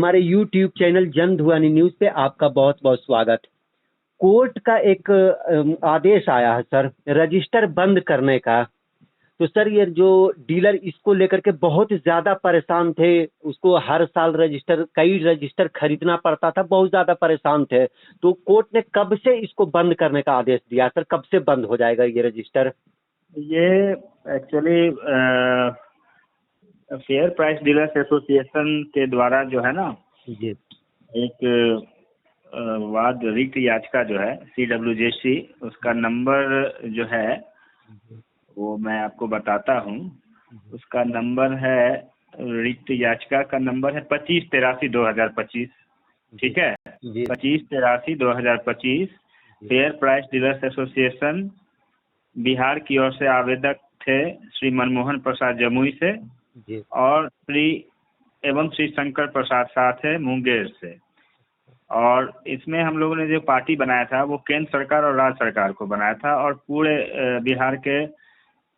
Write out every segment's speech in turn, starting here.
हमारे YouTube channel जन ध्वनि न्यूज़ पे आपका बहुत-बहुत स्वागत। कोर्ट का एक आदेश आया है सर, रजिस्टर बंद करने का। तो सर ये जो डीलर इसको लेकर के बहुत ज़्यादा परेशान थे, उसको हर साल कई रजिस्टर खरीदना पड़ता था, बहुत ज़्यादा परेशान थे। तो कोर्ट ने कब से इसको बंद करने का आदेश दिया सर, कब से बंद हो जाएगा ये रजिस्टर? ये actually fair price dealers association के द्वारा जो है ना, जी। एक वाद रिट याचिका जो है CWJC, उसका नंबर जो है वो मैं आपको बताता हूँ। उसका नंबर है, रिट याचिका का नंबर है 2583/2025। ठीक है, 2583/2025। Fair price dealers association Bihar की ओर से आवेदक थे श्री मनमोहन प्रसाद जमुई से जी। और श्री शंकर प्रसाद साथ है मुंगेर से। और इसमें हम लोगों ने जो पार्टी बनाया था वो केंद्र सरकार और राज्य सरकार को बनाया था, और पूरे बिहार के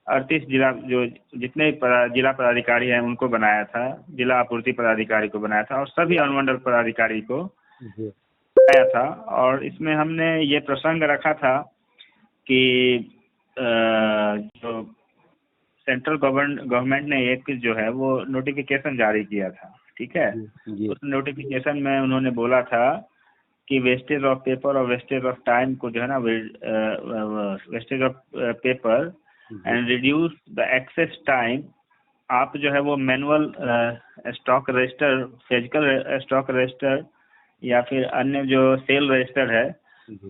38 जिला जो जितने जिला पदाधिकारी हैं उनको बनाया था, जिला आपूर्ति पदाधिकारी को बनाया था और सभी अनुमंडल पदाधिकारी को बनाया था। और इसमें हमने ये प्रसंग रखा था कि जो सेंट्रल गवर्नमेंट ने एक जो है वो नोटिफिकेशन जारी किया था। ठीक है, उस नोटिफिकेशन में उन्होंने बोला था कि वेस्टेज ऑफ पेपर और वेस्टेज ऑफ टाइम को जो है ना, wastage of paper and reduce the excess time, आप जो है वो manual stock register, physical stock register या फिर अन्य जो सेल रजिस्टर है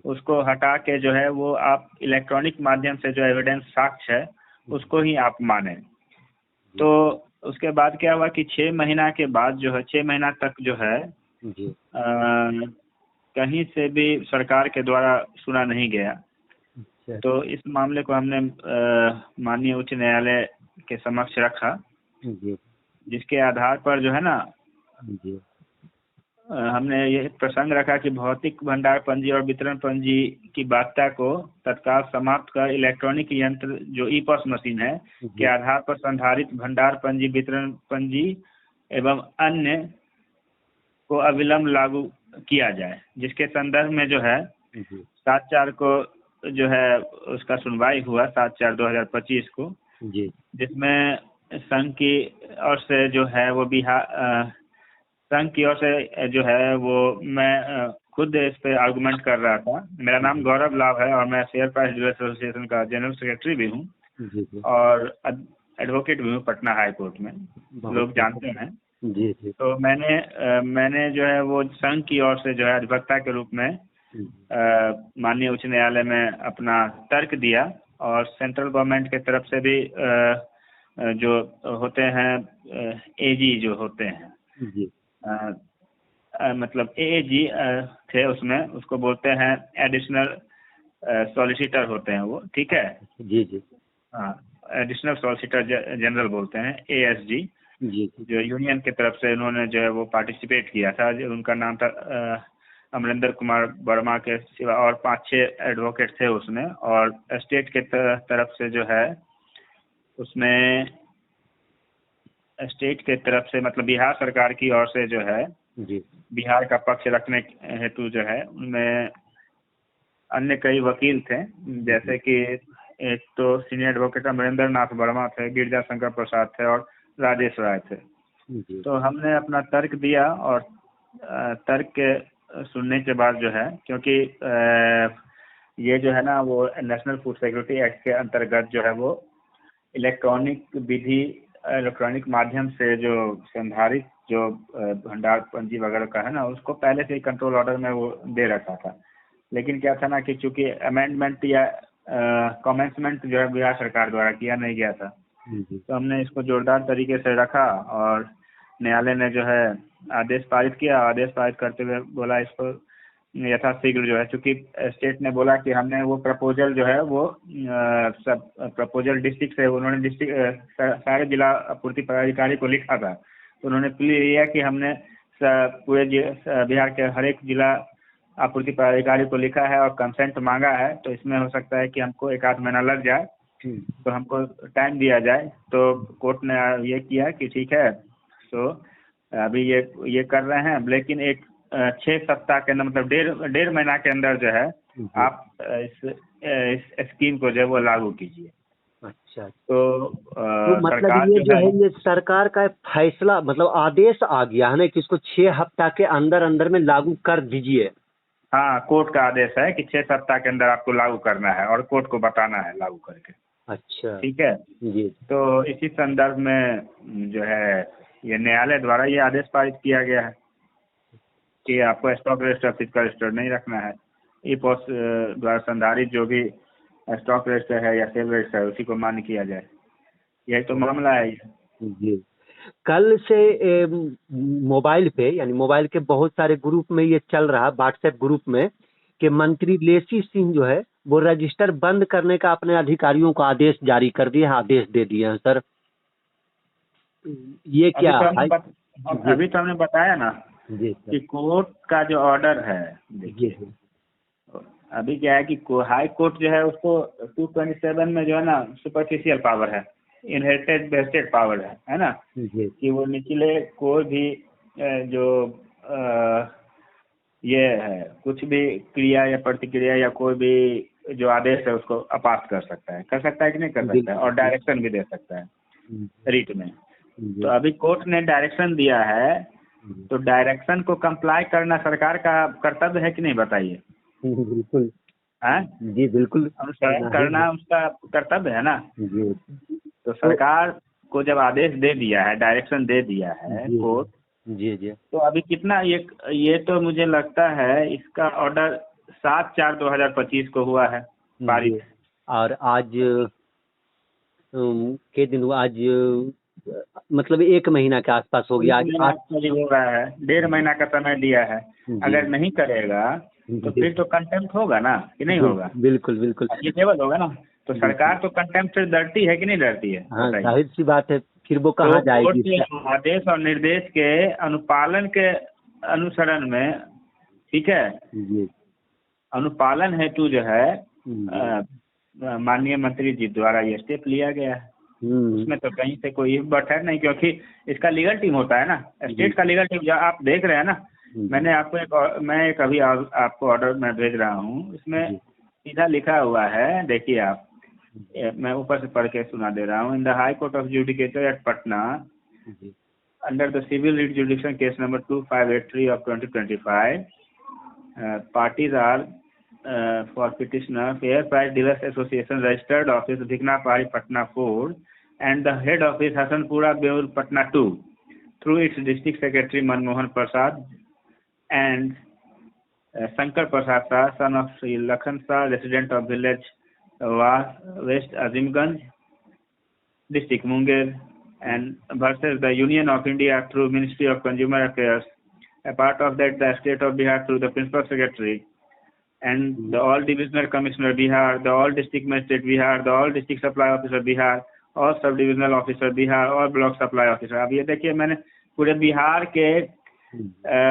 उसको हटा के जो है वो आप इलेक्ट्रॉनिक माध्यम से जो एविडेंस साक्ष्य है उसको ही आप माने। तो उसके बाद क्या हुआ कि 6 महीना के बाद जो है, 6 महीना तक जो है कहीं से भी सरकार के द्वारा सुना नहीं गया। तो इस मामले को हमने माननीय उच्च न्यायालय के समक्ष रखा, जिसके आधार पर जो है ना हमने ये प्रसंग रखा कि भौतिक भंडार पंजी और वितरण पंजी की बाध्यता को तत्काल समाप्त कर इलेक्ट्रॉनिक यंत्र जो ई-पॉस मशीन है के आधार पर संधारित भंडार पंजी, वितरण पंजी एवं अन्य को अविलंब लागू किया जाए, जिसके संदर्भ में जो है 7/4 को जो है उसका सुनवाई हुआ, 7/4/2025 को, जिसमें संघ की ओर से जो है वो संघ की ओर से जो है वो मैं खुद इस पे आर्गुमेंट कर रहा था। मेरा नाम गौरव लाभ है और मैं फेयर प्राइस डीलर्स एसोसिएशन का जनरल सेक्रेटरी भी हूँ और एडवोकेट भी हूँ पटना हाई कोर्ट में, लोग जानते हैं। तो मैंने जो है वो संघ की ओर से जो है अधिवक्ता के रूप में माननीय उच्च न्यायालय में अपना तर्क दिया, और सेंट्रल गवर्नमेंट की तरफ से भी जो होते हैं AG जो होते हैं, मतलब AAG थे उसमें, उसको बोलते हैं एडिशनल सॉलिसिटर होते हैं वो। ठीक है, हाँ, एडिशनल सॉलिसिटर जनरल बोलते हैं, ASG, जो यूनियन की तरफ से उन्होंने जो है वो पार्टिसिपेट किया था। उनका नाम था अमरिंदर कुमार वर्मा के सिवा और 5-6 एडवोकेट थे उसमें, और स्टेट के तरफ से जो है उसमें स्टेट के तरफ से मतलब बिहार सरकार की ओर से जो है बिहार का पक्ष रखने हेतु जो है उनमें अन्य कई वकील थे, जैसे कि एक तो सीनियर एडवोकेट अमरिंदर नाथ वर्मा थे, गिरजा शंकर प्रसाद थे और राजेश राय थे। तो हमने अपना तर्क दिया, और तर्क के सुनने के बाद जो है, क्योंकि ये जो है ना वो नेशनल फूड सिक्योरिटी एक्ट के अंतर्गत जो है वो इलेक्ट्रॉनिक माध्यम से जो संधारित जो भंडार पंजी वगैरह का है ना, उसको पहले से ही कंट्रोल ऑर्डर में वो दे रखा था। लेकिन क्या था ना कि चूंकि अमेंडमेंट या कमेंसमेंट जो है बिहार सरकार द्वारा किया नहीं गया था, तो हमने इसको जोरदार तरीके से रखा और न्यायालय ने जो है आदेश पारित किया। आदेश पारित करते हुए बोला इसको यथाशीघ्र जो है, चूंकि स्टेट ने बोला कि हमने वो प्रपोजल जो है वो सब प्रपोजल डिस्ट्रिक्ट से, उन्होंने डिस्ट्रिक्ट सारे जिला आपूर्ति पदाधिकारी को लिखा था, तो उन्होंने प्लीज किया कि हमने पूरे बिहार के हर एक जिला आपूर्ति पदाधिकारी को लिखा है और कंसेंट मांगा है, तो इसमें हो सकता है कि हमको 1-8 महीना लग जाए, तो हमको टाइम दिया जाए। तो कोर्ट ने ये किया कि ठीक है, तो अभी ये कर रहे हैं, लेकिन एक 6 सप्ताह के अंदर, मतलब डेढ़ महीना के अंदर जो है आप इस स्कीम को जो है वो लागू कीजिए। अच्छा, तो तो मतलब सरकार ये जो जो है ये सरकार का फैसला, मतलब आदेश आ गया है ना कि इसको 6 हफ्ता के अंदर अंदर में लागू कर दीजिए। हाँ, कोर्ट का आदेश है कि 6 सप्ताह के अंदर आपको लागू करना है और कोर्ट को बताना है लागू करके। अच्छा ठीक है, जी। तो इसी संदर्भ में जो है ये न्यायालय द्वारा ये आदेश पारित किया गया है कि आपको स्टॉक रजिस्टर, फिजिकल रजिस्टर नहीं रखना है। ई पोस्ट द्वारा संधारित जो भी स्टॉक रजिस्टर है या सेल रजिस्टर है उसी को मान्य किया जाए। यही तो मामला है। जी, कल से मोबाइल पे, यानी मोबाइल के बहुत सारे ग्रुप में ये चल रहा, व्हाट्सएप ग्रुप में, कि मंत्री लेसी सिंह जो है वो रजिस्टर बंद करने का अपने अधिकारियों को आदेश जारी कर दिए हैं, आदेश दे दिए हैं सर। ये क्या है? अभी तो हमने बताया ना जी कि सर। कोर्ट का जो ऑर्डर है, देखिए अभी क्या है कि हाई कोर्ट जो है उसको 227 में जो है ना सुपरफिशियल पावर है, इनहेरिटेड वेस्टेड पावर है ना, जी कि वो निचले कोई भी जो ये है कुछ भी क्रिया या प्रतिक्रिया या कोई भी जो आदेश है उसको अपास कर सकता है कि नहीं कर सकता है, और डायरेक्शन भी दे सकता है रीट में। तो अभी कोर्ट ने डायरेक्शन दिया है, तो डायरेक्शन को कंप्लाई करना सरकार का कर्तव्य है कि नहीं, बताइए। बिल्कुल है जी, बिल्कुल अनुसरण करना उसका कर्तव्य है ना। जी। तो सरकार को जब आदेश दे दिया है, डायरेक्शन दे दिया है कोर्ट, जी जी, तो अभी कितना ये तो मुझे लगता है इसका ऑर्डर 7/4/2025 को हुआ है पारित। और आज के दिन हुआ? आज मतलब 1 महीना के आसपास हो गया। आज करीब हो रहा है, 1.5 महीना का समय दिया है। अगर नहीं करेगा तो फिर तो कंटेम्प्ट होगा ना, कि नहीं होगा? बिल्कुल बिल्कुल ये केवल होगा ना। तो सरकार तो कंटेम्प्ट से डरती है कि नहीं डरती है? हाँ, जाहिर सी बात है, फिर वो तो कहाँ कोर्ट जाएगी? के आदेश और निर्देश के अनुपालन के अनुसरण में, ठीक है, जी अनुपालन हेतु जो है माननीय मंत्री जी द्वारा ये स्टेप लिया गया है। उसमें तो कहीं से कोई बट है नहीं, क्योंकि इसका लीगल टीम होता है ना, स्टेट का लीगल टीम। जो आप देख रहे हैं ना, मैंने आपको मैं एक अभी आपको ऑर्डर में भेज रहा हूँ, इसमें सीधा लिखा हुआ है, देखिए आप, मैं ऊपर से पढ़ के सुना दे रहा हूँ। In the high court of judicature at Patna under the civil writ jurisdiction case number 2583 of 2025, parties are for petitioner Fair Price Dealers Association, registered office Bhiknapari Patna 4 and the head office Hasanpura Beul Patna 2 through its district secretary Manmohan Prasad and Shankar Prasad Shah, son of Sri Lakhan Shah, resident of village West Azimganj, district Munger, and versus the Union of India through Ministry of Consumer Affairs. A part of that, the State of Bihar through the Principal Secretary, and the All Divisional Commissioner Bihar, the All District Magistrate Bihar, the All District Supply Officer Bihar, और sub divisional officer Bihar और block supply officer. अब ये देखिए, मैंने पूरे बिहार के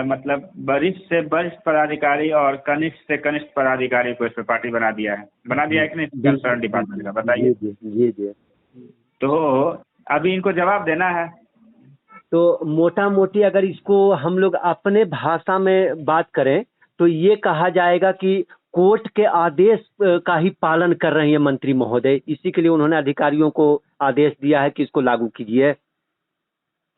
मतलब वरिष्ठ से वरिष्ठ पदाधिकारी और कनिष्ठ से कनिष्ठ पदाधिकारी को इस पर पार्टी बना दिया है कि नहीं कंसर्न डिपार्टमेंट का, बताइए। जी। तो अभी इनको जवाब देना है। तो मोटा मोटी अगर इसको हम लोग अपने भाषा में बात करें तो ये कहा जाएगा कि कोर्ट के आदेश का ही पालन कर रहे हैं मंत्री महोदय, इसी के लिए उन्होंने अधिकारियों को आदेश दिया है कि इसको लागू कीजिए।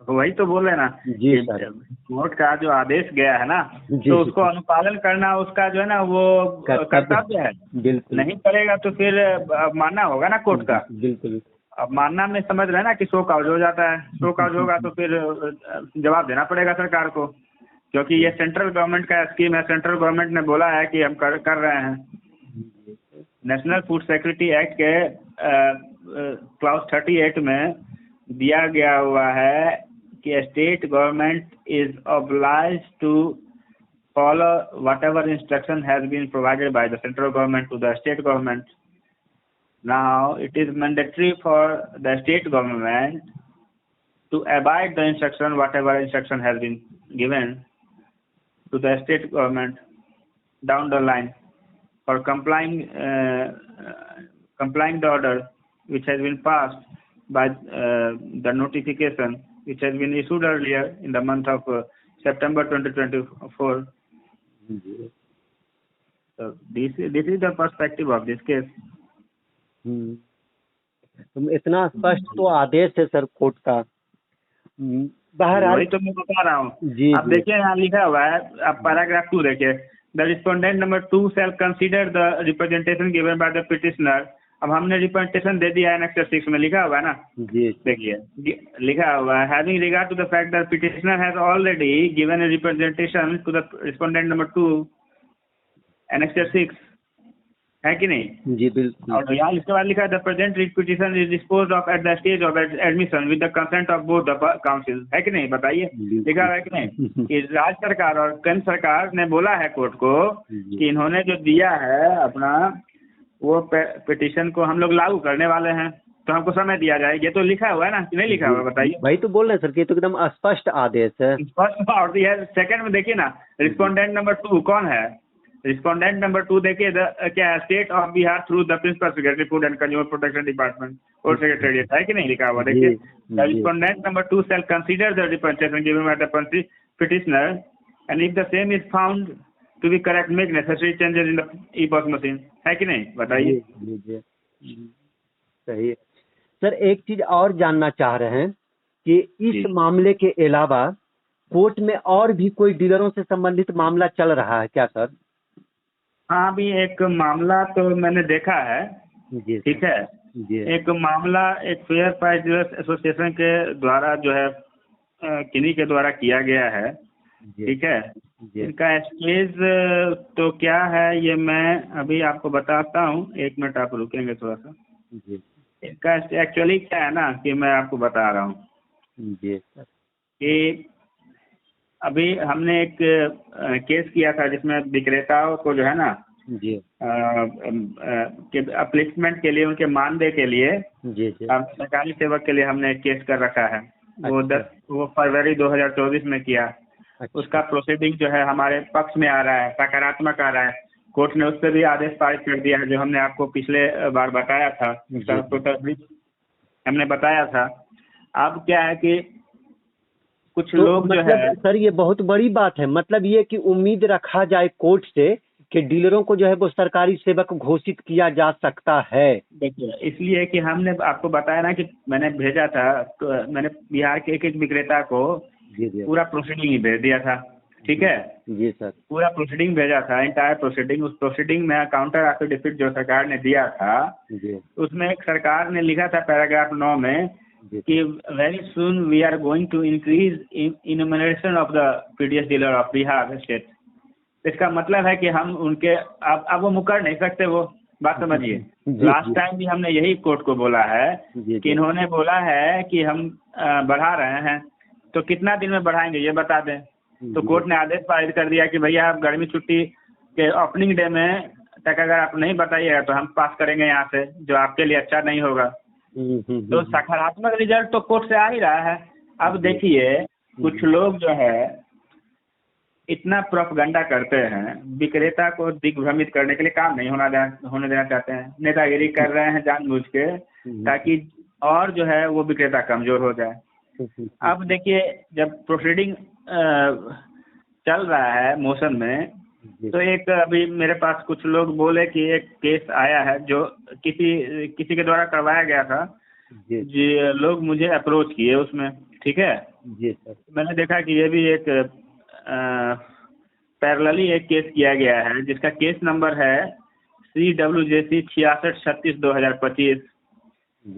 वही तो बोल रहे ना जी सर, कोर्ट का जो आदेश गया है ना, तो उसको अनुपालन करना उसका जो है ना वो कर्तव्य है। बिल्कुल, नहीं करेगा तो फिर मानना होगा ना कोर्ट का। बिल्कुल। अब मानना में समझ रहे हैं ना कि शो काउज हो जाता है, शो काउज होगा तो फिर जवाब देना पड़ेगा सरकार को, क्योंकि ये सेंट्रल गवर्नमेंट का स्कीम है। सेंट्रल गवर्नमेंट ने बोला है कि हम कर रहे हैं। नेशनल फूड सिक्योरिटी एक्ट के क्लॉज 38 में दिया गया हुआ है कि state government is obliged to follow whatever instruction has been provided by the central government to the state government. Now it is mandatory for the state government to abide the instruction, whatever instruction has been given to the state government down the line for complying the order which has been passed by the notification which has been issued earlier in the month of September 2024. So this is the perspective of this case. तो इतना स्पष्ट तो आदेश है sir court का। बहरहाल वही तो मैं बता रहा हूँ। जी आप देखिए यहाँ लिखा हुआ है, आप पैराग्राफ 2 देखिए, the respondent number 2 shall consider the representation given by the petitioner. अब हमने रिप्रेजेंटेशन दे दिया है, एनेक्स 6 में लिखा हुआ है ना। जी देखिए लिखा हुआ है, having regard to the fact that petitioner has already given a representation to the respondent number 2 annex 6, है कि नहीं? जी बिल्कुल। और यहाँ इसके बाद लिखा है the present petition is disposed of at the stage of admission with the consent of both the council, है कि नहीं? बताइए, लिखा हुआ है कि नहीं कि राज्य सरकार और केंद्र सरकार ने बोला है कोर्ट को कि इन्होंने जो दिया है अपना वो पिटिशन को हम लोग लागू करने वाले हैं, तो हमको समय दिया जाए। ये तो लिखा हुआ है ना कि नहीं लिखा हुआ है? बताइए। भाई तो बोल रहे हैं सर कि ये तो एकदम स्पष्ट आदेश है। स्पष्ट। और ये सेकंड में देखिए ना, रिस्पोंडेंट नंबर 2 कौन है? रिस्पोंडेंट नंबर 2 देखिए, क्या है? State of Bihar through the principal secretary food and consumer protection department और सेक्रेटरीट, है कि नहीं लिखा हुआ? देखिए, the respondent number 2 shall consider the representation given by the petitioner and if the same is found to be correct make necessary changes in the e POS machine, है कि नहीं? बताइए। सही है सर। एक चीज और जानना चाह रहे हैं कि इस मामले के अलावा कोर्ट में और भी कोई डीलरों से संबंधित मामला चल रहा है क्या सर? हाँ, अभी एक मामला तो मैंने देखा है। जी ठीक है जी। एक मामला एक फेयर प्राइस डीलर्स एसोसिएशन के द्वारा जो है किन्हीं के द्वारा किया गया है। ठीक है, इनका स्टेज तो क्या है ये मैं अभी आपको बताता हूँ, 1 मिनट आप रुकेंगे थोड़ा सा। इनका एक्चुअली क्या है ना कि मैं आपको बता रहा हूँ जी सर कि अभी हमने एक केस किया था जिसमें विक्रेताओं को जो है ना जी अपलिफ्टमेंट के लिए, उनके मानदेय के लिए जी सरकारी सेवक के लिए हमने एक केस कर रखा है। वो फरवरी 2024 में किया। उसका प्रोसीडिंग जो है हमारे पक्ष में आ रहा है, सकारात्मक आ रहा है। कोर्ट ने उस पर भी आदेश पारित कर दिया है, जो हमने आपको पिछले बार बताया था, हमने बताया था। अब क्या है कि कुछ लोग जो है सर, ये बहुत बड़ी बात है। मतलब ये कि उम्मीद रखा जाए कोर्ट से कि डीलरों को जो है वो सरकारी सेवक घोषित किया जा सकता है। देखिए, इसलिए कि हमने आपको बताया ना कि मैंने भेजा था, तो मैंने बिहार के एक विक्रेता को पूरा प्रोसीडिंग ही भेज दिया था। ठीक है जी सर, पूरा प्रोसीडिंग भेजा था, एंटायर प्रोसीडिंग। उस प्रोसीडिंग में काउंटर एफिडेविट जो सरकार ने दिया था उसमें एक सरकार ने लिखा था पैराग्राफ 9 में कि very soon we are going to increase enumeration of the PDS dealer of Bihar state. इसका मतलब है कि हम उनके अब वो मुकर नहीं सकते, वो बात समझिए। लास्ट टाइम भी हमने यही कोर्ट को बोला है कि इन्होंने बोला है कि हम बढ़ा रहे हैं, तो कितना दिन में बढ़ाएंगे ये बता दें। तो कोर्ट ने आदेश पारित कर दिया कि भैया आप गर्मी छुट्टी के ओपनिंग डे में तक अगर आप नहीं बताइएगा तो हम पास करेंगे यहाँ से, जो आपके लिए अच्छा नहीं होगा। तो सकारात्मक रिजल्ट तो कोर्ट से आ ही रहा है। अब देखिए, कुछ लोग जो है इतना प्रोपगंडा करते हैं, विक्रेता को दिग्भ्रमित करने के लिए काम नहीं होने देना चाहते हैं, नेतागिरी कर रहे हैं जानबूझ के, ताकि और जो है वो विक्रेता कमजोर हो जाए। अब देखिए, जब प्रोसीडिंग चल रहा है मोशन में, तो एक अभी मेरे पास कुछ लोग बोले कि एक केस आया है जो किसी के द्वारा करवाया गया था जी। लोग मुझे अप्रोच किए उसमें। ठीक है जी सर, मैंने देखा कि ये भी एक पैरेलली एक केस किया गया है जिसका केस नंबर है CWJC 6636/2025।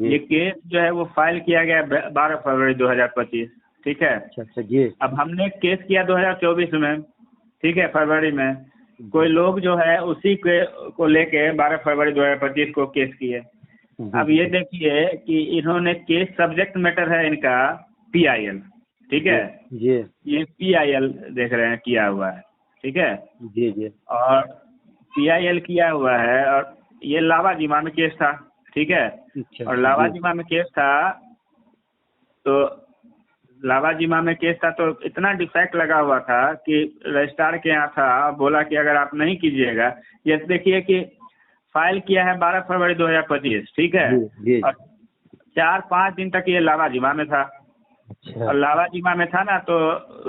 ये केस जो है वो फाइल किया गया 12 फरवरी 2025। ठीक है, अच्छा जी। अब हमने केस किया 2024 में, ठीक है, फरवरी में। कोई लोग जो है उसी को लेके 12 फरवरी 2025 को केस किए। अब ये देखिए कि इन्होंने केस सब्जेक्ट मैटर है इनका PIL। ठीक है जी, ये PIL देख रहे हैं किया हुआ है। ठीक है जी जी, और PIL किया हुआ है, और ये लावाजिमा में केस था। ठीक है, और लावाजिमा में केस था, तो लावाजिमा में केस था तो इतना डिफेक्ट लगा हुआ था कि रजिस्ट्रार के यहाँ था, बोला कि अगर आप नहीं कीजिएगा, ये देखिए कि फाइल किया है 12 फरवरी 2025। ठीक है, और 4-5 दिन तक ये लावाजिमा में था। अच्छा। और लावा जिमा में था ना, तो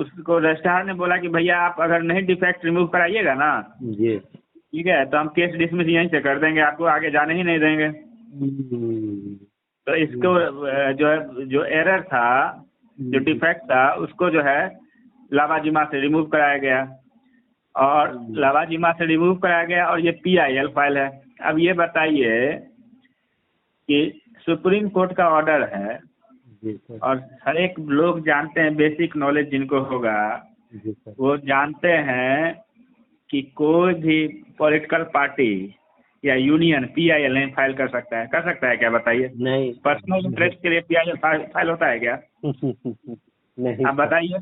उसको रजिस्ट्रार ने बोला कि भैया आप अगर नहीं डिफेक्ट रिमूव कराइएगा ना, जी। ठीक है, तो हम केस डिसमिस यहीं से कर देंगे, आपको आगे जाने ही नहीं देंगे। तो इसको जो है, जो एरर था, जो डिफेक्ट था, उसको जो है लावा जिमा से रिमूव कराया गया, और लावा जिमा से रिमूव कराया गया, और ये PIL फाइल है। अब ये बताइए कि सुप्रीम कोर्ट का ऑर्डर है, जी सर। और हर एक लोग जानते हैं, बेसिक नॉलेज जिनको होगा जी सर। वो जानते हैं कि कोई भी पॉलिटिकल पार्टी या यूनियन PIL नहीं फाइल कर सकता है। कर सकता है क्या, बताइए? नहीं। पर्सनल इंटरेस्ट के लिए PIL फाइल होता है क्या? नहीं आप सर। बताइए।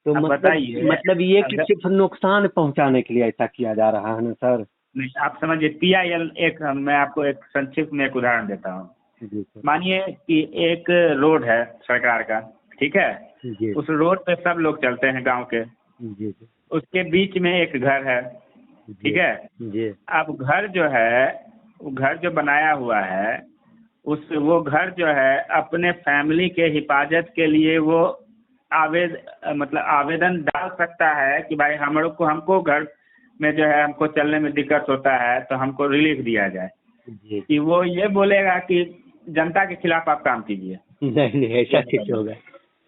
तो आप बताइए। मतलब ये कि अगर सिर्फ नुकसान पहुंचाने के लिए ऐसा किया जा रहा है ना सर? नहीं, आप समझिए, PIL मैं आपको एक संक्षिप्त में एक उदाहरण देता हूँ। जी सर। मानिए कि एक रोड है सरकार का, ठीक है, जी। उस रोड पे सब लोग चलते हैं गांव के, जी। उसके बीच में एक घर है, ठीक है। जी। अब घर जो है, वो घर जो बनाया हुआ है, वो घर जो है अपने फैमिली के हिफाजत के लिए वो आवेदन डाल सकता है कि भाई हमको घर में जो है हमको चलने में दिक्कत होता है, तो हमको रिलीफ दिया जाए। जी। कि वो ये बोलेगा कि जनता के खिलाफ आप काम कीजिए? नहीं ऐसा ठीक होगा।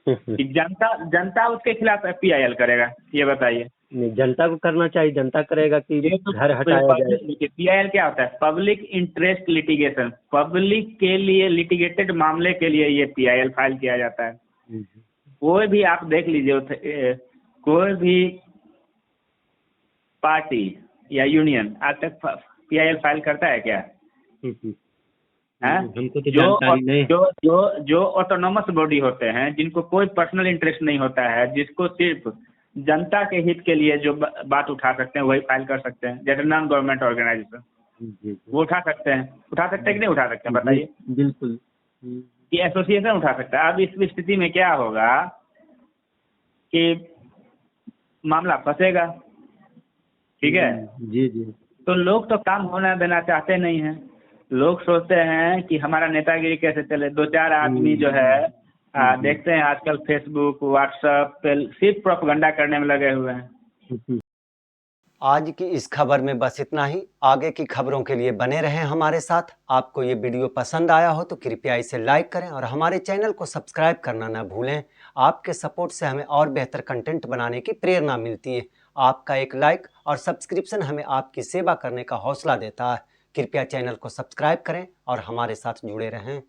कि जनता उसके खिलाफ PIL करेगा? ये बताइए। नहीं, जनता को करना चाहिए, जनता करेगा कि ये तो घर हटाया जाए। PIL क्या होता है? Public interest litigation. पब्लिक के लिए लिटिगेटेड मामले के लिए ये PIL फाइल किया जाता है। कोई भी आप देख लीजिए, कोई भी पार्टी या यूनियन आज तक PIL फाइल करता है क्या? हमको तो जानकारी नहीं। जो ऑटोनोमस बॉडी होते हैं, जिनको कोई पर्सनल इंटरेस्ट नहीं होता है, जिसको सिर्फ जनता के हित के लिए जो बात उठा सकते हैं वही फाइल कर सकते हैं, जैसे नॉन गवर्नमेंट ऑर्गेनाइजेशन, वो उठा सकते हैं कि नहीं उठा सकते हैं, बताइए? बिल्कुल। कि एसोसिएशन उठा सकता है। अब इस स्थिति में क्या होगा कि मामला फंसेगा, ठीक है। जी। जी। तो लोग तो काम होना देना चाहते नहीं हैं। लोग सोचते हैं कि हमारा नेतागिरी कैसे चले। 2-4 आदमी जो है देखते हैं आजकल फेसबुक व्हाट्सएप पे सिर्फ प्रोपेगेंडा करने में लगे हुए हैं। आज की इस खबर में बस इतना ही। आगे की खबरों के लिए बने रहें हमारे साथ। आपको ये वीडियो पसंद आया हो तो कृपया इसे लाइक करें और हमारे चैनल को सब्सक्राइब करना ना भूलें। आपके सपोर्ट से हमें और बेहतर कंटेंट बनाने की प्रेरणा मिलती है। आपका एक लाइक और सब्सक्रिप्शन हमें आपकी सेवा करने का हौसला देता है। कृपया चैनल को सब्सक्राइब करें और हमारे साथ जुड़े रहें।